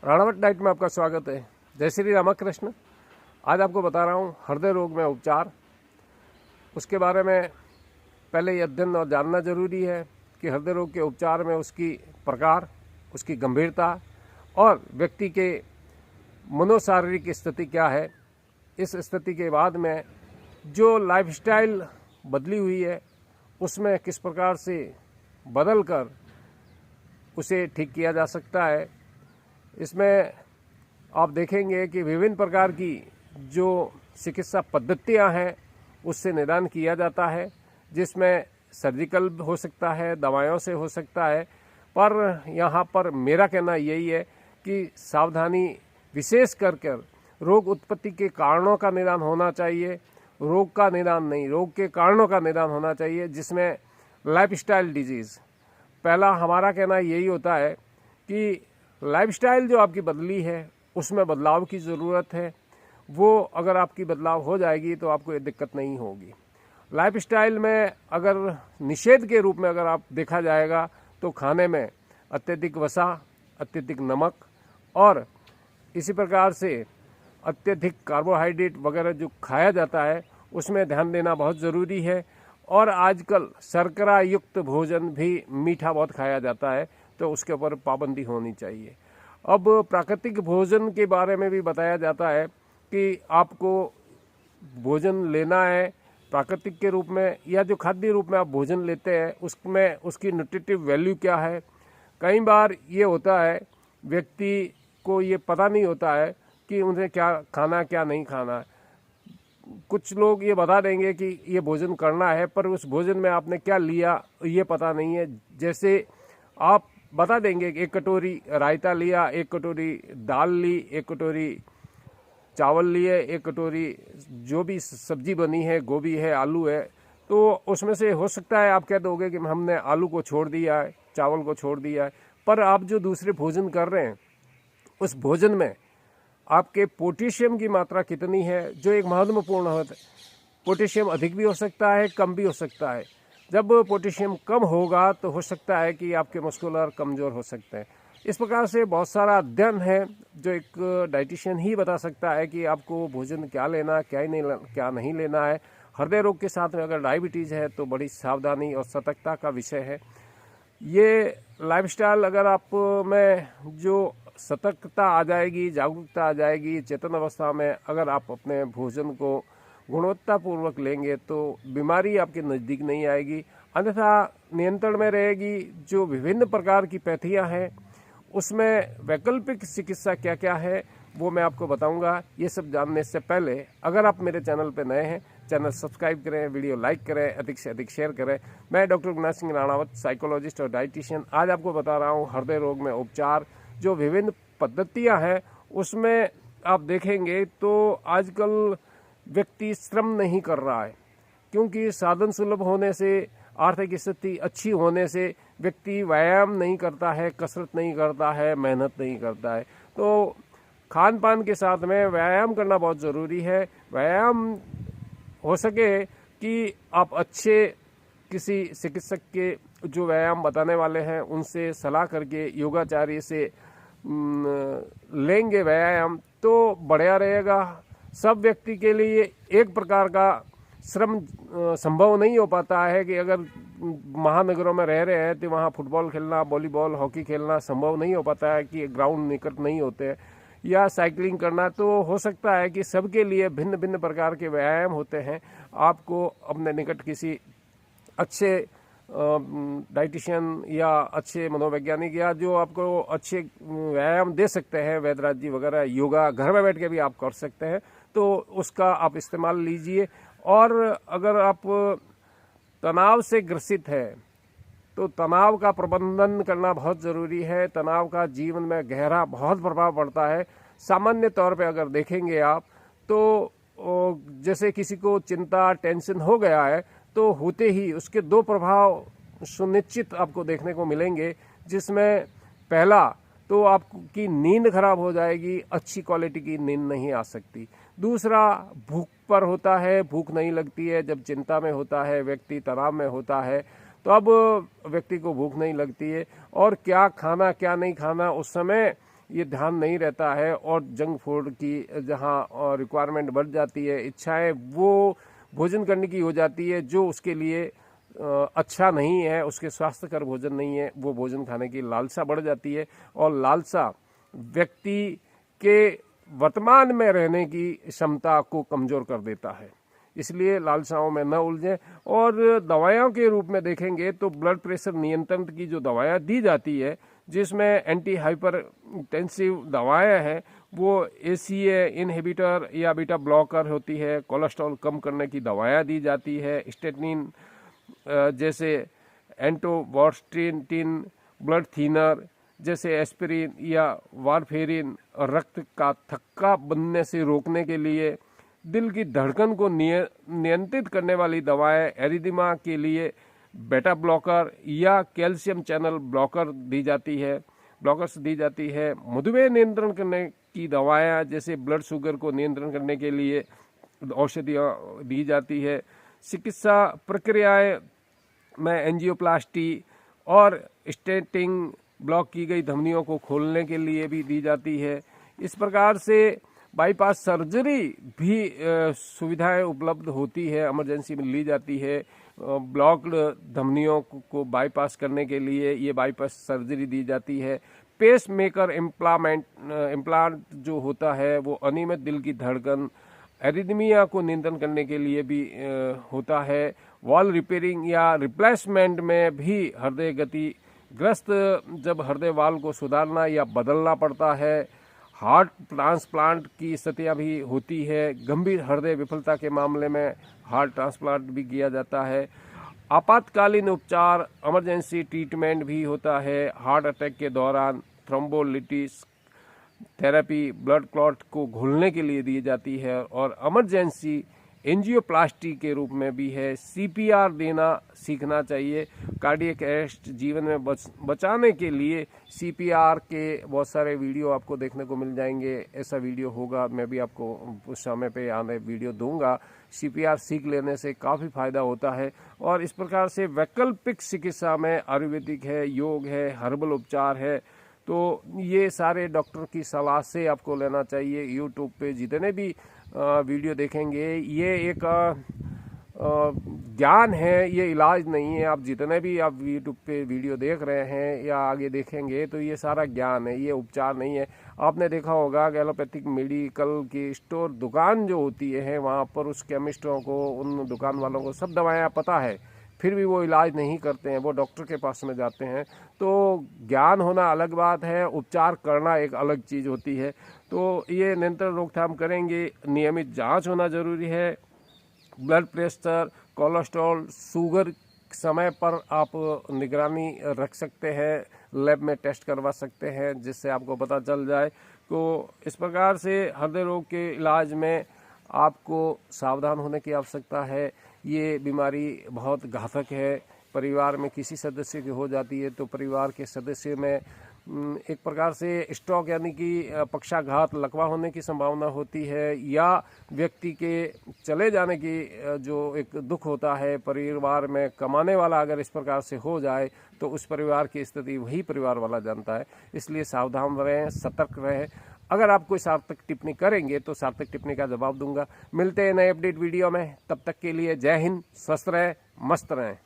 Ranawat diet में आपका स्वागत है। जय श्री रामकृष्ण। आज आपको बता रहा हूँ हृदय रोग में उपचार। उसके बारे में पहले ये अध्ययन और जानना जरूरी है कि हृदय रोग के उपचार में उसकी प्रकार, उसकी गंभीरता और व्यक्ति के मनोशारीरिक स्थिति क्या है। इस स्थिति के बाद में जो लाइफस्टाइल बदली हुई है उसमें किस प्रकार से बदल कर उसे ठीक किया जा सकता है। इसमें आप देखेंगे कि विभिन्न प्रकार की जो चिकित्सा पद्धतियां हैं उससे निदान किया जाता है, जिसमें सर्जिकल हो सकता है, दवाइयों से हो सकता है। पर यहाँ पर मेरा कहना यही है कि सावधानी विशेष कर रोग उत्पत्ति के कारणों का निदान होना चाहिए, रोग का निदान नहीं, रोग के कारणों का निदान होना चाहिए, जिसमें लाइफस्टाइल डिजीज़। पहला हमारा कहना यही होता है कि लाइफस्टाइल जो आपकी बदली है उसमें बदलाव की ज़रूरत है। वो अगर आपकी बदलाव हो जाएगी तो आपको ये दिक्कत नहीं होगी। लाइफस्टाइल में अगर निषेध के रूप में अगर आप देखा जाएगा तो खाने में अत्यधिक वसा, अत्यधिक नमक और इसी प्रकार से अत्यधिक कार्बोहाइड्रेट वगैरह जो खाया जाता है उसमें ध्यान देना बहुत ज़रूरी है। और आजकल शर्करा युक्त भोजन भी, मीठा बहुत खाया जाता है, तो उसके ऊपर पाबंदी होनी चाहिए। अब प्राकृतिक भोजन के बारे में भी बताया जाता है कि आपको भोजन लेना है प्राकृतिक के रूप में, या जो खाद्य रूप में आप भोजन लेते हैं उसमें उसकी न्यूट्रिटिव वैल्यू क्या है। कई बार ये होता है व्यक्ति को ये पता नहीं होता है कि उन्हें क्या खाना क्या नहीं खाना। कुछ लोग ये बता देंगे कि ये भोजन करना है, पर उस भोजन में आपने क्या लिया ये पता नहीं है। जैसे आप बता देंगे कि 1 कटोरी रायता लिया, 1 कटोरी दाल ली, 1 कटोरी चावल लिए, 1 कटोरी जो भी सब्जी बनी है, गोभी है, आलू है, तो उसमें से हो सकता है आप कह दोगे कि हमने आलू को छोड़ दिया है, चावल को छोड़ दिया है। पर आप जो दूसरे भोजन कर रहे हैं उस भोजन में आपके पोटेशियम की मात्रा कितनी है, जो एक महत्वपूर्ण होता है। पोटेशियम अधिक भी हो सकता है, कम भी हो सकता है। जब पोटेशियम कम होगा तो हो सकता है कि आपके मस्कुलर कमज़ोर हो सकते हैं। इस प्रकार से बहुत सारा अध्ययन है जो एक डाइटिशियन ही बता सकता है कि आपको भोजन क्या लेना, क्या नहीं लेना है। हृदय रोग के साथ में अगर डायबिटीज़ है तो बड़ी सावधानी और सतर्कता का विषय है। ये लाइफस्टाइल अगर आप में जो सतर्कता आ जाएगी, जागरूकता आ जाएगी, चेतन अवस्था में अगर आप अपने भोजन को गुणवत्तापूर्वक लेंगे तो बीमारी आपके नज़दीक नहीं आएगी, अन्यथा नियंत्रण में रहेगी। जो विभिन्न प्रकार की पैथियां हैं उसमें वैकल्पिक चिकित्सा क्या क्या है वो मैं आपको बताऊंगा। ये सब जानने से पहले अगर आप मेरे चैनल पर नए हैं, चैनल सब्सक्राइब करें, वीडियो लाइक करें, अधिक से अधिक शेयर करें। मैं डॉक्टर गुना सिंह राणावत, साइकोलॉजिस्ट और डाइटिशियन, आज आपको बता रहा हूँ हृदय रोग में उपचार। जो विभिन्न पद्धतियाँ हैं उसमें आप देखेंगे तो आजकल व्यक्ति श्रम नहीं कर रहा है, क्योंकि साधन सुलभ होने से, आर्थिक स्थिति अच्छी होने से व्यक्ति व्यायाम नहीं करता है, कसरत नहीं करता है, मेहनत नहीं करता है। तो खान पान के साथ में व्यायाम करना बहुत ज़रूरी है। व्यायाम हो सके कि आप अच्छे किसी चिकित्सक के जो व्यायाम बताने वाले हैं उनसे सलाह करके योगाचार्य से लेंगे व्यायाम तो बढ़िया रहेगा। सब व्यक्ति के लिए एक प्रकार का श्रम संभव नहीं हो पाता है कि अगर महानगरों में रह रहे हैं तो वहाँ फुटबॉल खेलना, वॉलीबॉल, हॉकी खेलना संभव नहीं हो पाता है कि ग्राउंड निकट नहीं होते हैं, या साइकिलिंग करना। तो हो सकता है कि सबके लिए भिन्न भिन्न प्रकार के व्यायाम होते हैं। आपको अपने निकट किसी अच्छे डाइटिशियन या अच्छे मनोवैज्ञानिक या जो आपको अच्छे व्यायाम दे सकते हैं, वैद्यराज जी वगैरह, योगा घर में बैठ के भी आप कर सकते हैं, तो उसका आप इस्तेमाल लीजिए। और अगर आप तनाव से ग्रसित है तो तनाव का प्रबंधन करना बहुत ज़रूरी है। तनाव का जीवन में गहरा बहुत प्रभाव पड़ता है। सामान्य तौर पे अगर देखेंगे आप तो जैसे किसी को चिंता, टेंशन हो गया है तो होते ही उसके 2 प्रभाव सुनिश्चित आपको देखने को मिलेंगे, जिसमें पहला तो आपकी नींद खराब हो जाएगी, अच्छी क्वालिटी की नींद नहीं आ सकती। दूसरा भूख पर होता है, भूख नहीं लगती है। जब चिंता में होता है व्यक्ति, तनाव में होता है, तो अब व्यक्ति को भूख नहीं लगती है। और क्या खाना क्या नहीं खाना, उस समय ये ध्यान नहीं रहता है और जंक फूड की जहाँ रिक्वायरमेंट बढ़ जाती है, इच्छाएं वो भोजन करने की हो जाती है जो उसके लिए अच्छा नहीं है, उसके स्वास्थ्यकर भोजन नहीं है, वो भोजन खाने की लालसा बढ़ जाती है और लालसा व्यक्ति के वर्तमान में रहने की क्षमता को कमजोर कर देता है। इसलिए लालसाओं में न उलझें। और दवाइयों के रूप में देखेंगे तो ब्लड प्रेशर नियंत्रण की जो दवाइयाँ दी जाती है, जिसमें एंटी हाइपरटेंसिव दवाएं हैं, वो ACE इनहिबिटर या बीटा ब्लॉकर होती है। कोलेस्ट्रॉल कम करने की दवाइयाँ दी जाती है, स्टेटिन जैसे एंटोवार्स्टिन, ब्लड थिनर जैसे एस्पिरिन या वारफेरिन, रक्त का थक्का बनने से रोकने के लिए, दिल की धड़कन को नियंत्रित करने वाली दवाएं, एरिथमिया के लिए बेटा ब्लॉकर या कैल्शियम चैनल ब्लॉकर्स दी जाती है। मधुमेह नियंत्रण करने की दवाएं जैसे ब्लड शुगर को नियंत्रण करने के लिए औषधियाँ दी जाती है। चिकित्सा प्रक्रियाएं में एंजियोप्लास्टी और स्टेंटिंग, ब्लॉक की गई धमनियों को खोलने के लिए भी दी जाती है। इस प्रकार से बाईपास सर्जरी भी सुविधाएं उपलब्ध होती है, इमरजेंसी में ली जाती है। ब्लॉक्ड धमनियों को बाईपास करने के लिए ये बाईपास सर्जरी दी जाती है। पेस मेकर इम्प्लांट जो होता है वो अनियमित दिल की धड़कन, एरिथमिया को नियंत्रण करने के लिए भी होता है। वॉल रिपेयरिंग या रिप्लेसमेंट में भी हृदय गति ग्रस्त जब हृदय वाल्व को सुधारना या बदलना पड़ता है। हार्ट ट्रांसप्लांट की स्थितियाँ भी होती है। गंभीर हृदय विफलता के मामले में हार्ट ट्रांसप्लांट भी किया जाता है। आपातकालीन उपचार, इमरजेंसी ट्रीटमेंट भी होता है। हार्ट अटैक के दौरान थ्रोम्बोलिटिस थेरेपी ब्लड क्लॉट को घोलने के लिए दी जाती है और इमरजेंसी एंजियोप्लास्टी के रूप में भी है। CPR देना सीखना चाहिए। कार्डियक अरेस्ट जीवन में बचाने के लिए CPR के बहुत सारे वीडियो आपको देखने को मिल जाएंगे। ऐसा वीडियो होगा, मैं भी आपको उस समय पे आने वीडियो दूंगा। CPR सीख लेने से काफ़ी फायदा होता है। और इस प्रकार से वैकल्पिक चिकित्सा में आयुर्वेदिक है, योग है, हर्बल उपचार है, तो ये सारे डॉक्टर की सलाह से आपको लेना चाहिए। यूट्यूब पे जितने भी वीडियो देखेंगे, ये एक ज्ञान है, ये इलाज नहीं है। आप जितने भी आप यूट्यूब पे वीडियो देख रहे हैं या आगे देखेंगे तो ये सारा ज्ञान है, ये उपचार नहीं है। आपने देखा होगा कि एलोपैथिक मेडिकल की स्टोर दुकान जो होती है, वहाँ पर उस केमिस्टों को, उन दुकान वालों को सब दवाएं पता है, फिर भी वो इलाज नहीं करते हैं, वो डॉक्टर के पास में जाते हैं। तो ज्ञान होना अलग बात है, उपचार करना एक अलग चीज़ होती है। तो ये नियंत्रण रोकथाम करेंगे, नियमित जांच होना जरूरी है। ब्लड प्रेशर, कोलेस्ट्रॉल, शुगर समय पर आप निगरानी रख सकते हैं, लैब में टेस्ट करवा सकते हैं जिससे आपको पता चल जाए। तो इस प्रकार से हृदय रोग के इलाज में आपको सावधान होने की आवश्यकता है। ये बीमारी बहुत घातक है। परिवार में किसी सदस्य की हो जाती है तो परिवार के सदस्य में एक प्रकार से स्ट्रोक यानी कि पक्षाघात, लकवा होने की संभावना होती है, या व्यक्ति के चले जाने की जो एक दुख होता है। परिवार में कमाने वाला अगर इस प्रकार से हो जाए तो उस परिवार की स्थिति वही परिवार वाला जानता है। इसलिए सावधान रहें, सतर्क रहें। अगर आप कोई सार्थक टिप्पणी करेंगे तो सार्थक टिप्पणी का जवाब दूंगा। मिलते हैं नए अपडेट वीडियो में, तब तक के लिए जय हिंद, स्वस्थ रहें, मस्त रहें।